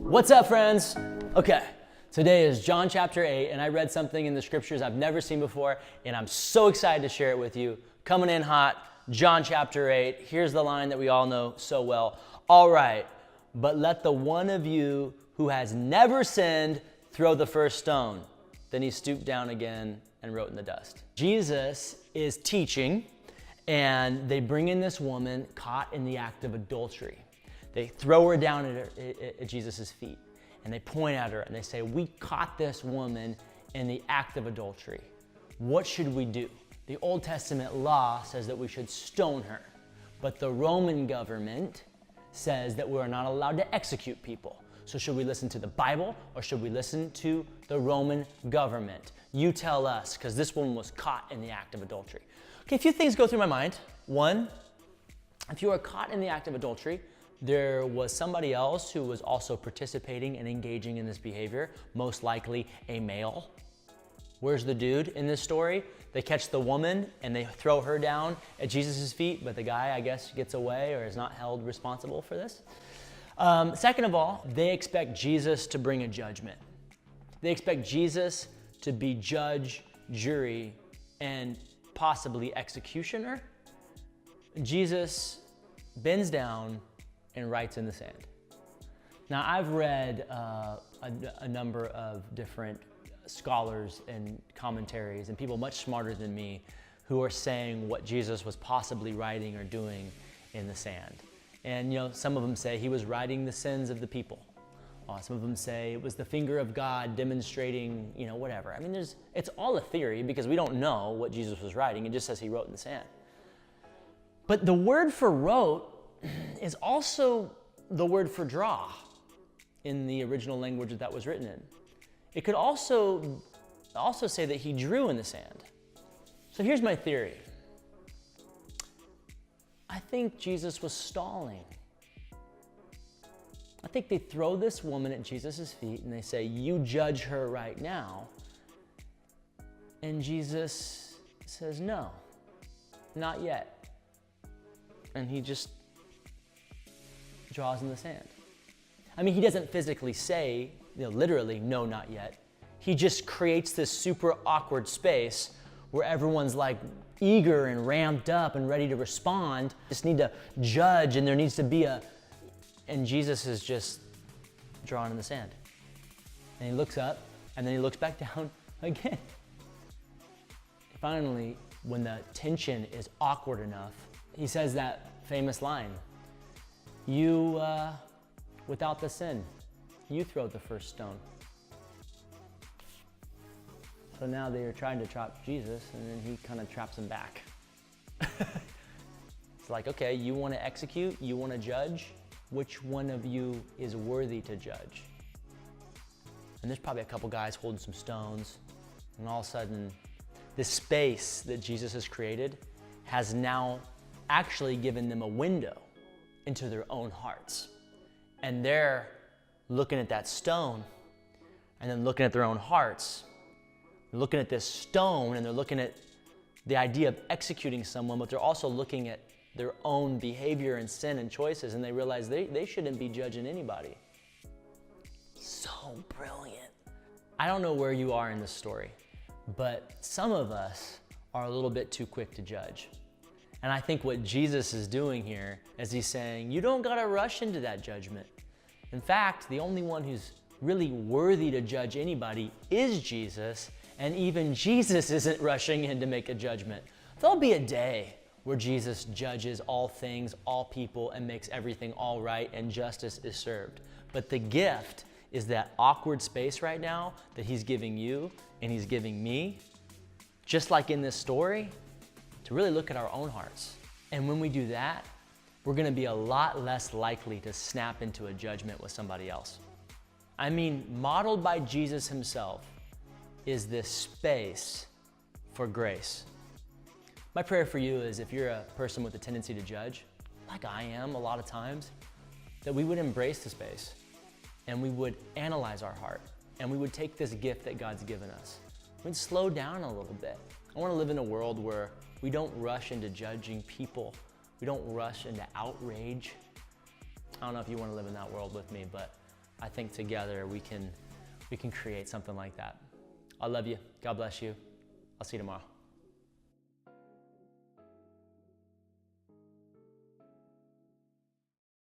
What's up, friends? Okay, today is John chapter 8, and I read something in the scriptures I've never seen before, and I'm so excited to share it with you. Coming in hot, John chapter 8. Here's the line that we all know so well. All right, but let the one of you who has never sinned throw the first stone. Then he stooped down again and wrote in the dust. Jesus is teaching, and they bring in this woman caught in the act of adultery. They throw her down at Jesus' feet, and they point at her and they say, we caught this woman in the act of adultery. What should we do? The Old Testament law says that we should stone her, but the Roman government says that we're not allowed to execute people. So should we listen to the Bible or should we listen to the Roman government? You tell us, because this woman was caught in the act of adultery. Okay, a few things go through my mind. One, if you are caught in the act of adultery, there was somebody else who was also participating and engaging in this behavior, most likely a male. Where's the dude in this story? They catch the woman and they throw her down at Jesus' feet, but the guy, I guess, gets away or is not held responsible for this. Second of all, they expect Jesus to bring a judgment. They expect Jesus to be judge, jury, and possibly executioner. Jesus bends down and writes in the sand. Now, I've read a number of different scholars and commentaries and people much smarter than me who are saying what Jesus was possibly writing or doing in the sand. And some of them say he was writing the sins of the people. Some of them say it was the finger of God demonstrating, whatever. I mean, it's all a theory because we don't know what Jesus was writing. It just says he wrote in the sand. But the word for wrote is also the word for draw in the original language that was written in. It could also say that he drew in the sand. So here's my theory. I think Jesus was stalling. I think they throw this woman at Jesus' feet and they say, you judge her right now. And Jesus says, no, not yet. And he just draws in the sand. I mean, he doesn't physically say, literally, no, not yet. He just creates this super awkward space where everyone's like eager and ramped up and ready to respond. Just need to judge, and there needs to be and Jesus is just drawn in the sand. And he looks up, and then he looks back down again. Finally, when the tension is awkward enough, he says that famous line, you, without the sin, you throw the first stone. So now they are trying to trap Jesus, and then he kind of traps them back. It's like, okay, you want to execute, you want to judge, which one of you is worthy to judge? And there's probably a couple guys holding some stones, and all of a sudden, this space that Jesus has created has now actually given them a window into their own hearts. And they're looking at that stone and then looking at their own hearts. They're looking at this stone and they're looking at the idea of executing someone, but they're also looking at their own behavior and sin and choices, and they realize they shouldn't be judging anybody. So brilliant. I don't know where you are in this story, but some of us are a little bit too quick to judge. And I think what Jesus is doing here is he's saying, you don't gotta rush into that judgment. In fact, the only one who's really worthy to judge anybody is Jesus, and even Jesus isn't rushing in to make a judgment. There'll be a day where Jesus judges all things, all people, and makes everything all right, and justice is served. But the gift is that awkward space right now that he's giving you and he's giving me, just like in this story, to really look at our own hearts. And when we do that, we're gonna be a lot less likely to snap into a judgment with somebody else. I mean, modeled by Jesus himself is this space for grace. My prayer for you is if you're a person with a tendency to judge, like I am a lot of times, that we would embrace the space and we would analyze our heart and we would take this gift that God's given us. We'd slow down a little bit. I wanna live in a world where we don't rush into judging people. We don't rush into outrage. I don't know if you want to live in that world with me, but I think together we can create something like that. I love you. God bless you. I'll see you tomorrow.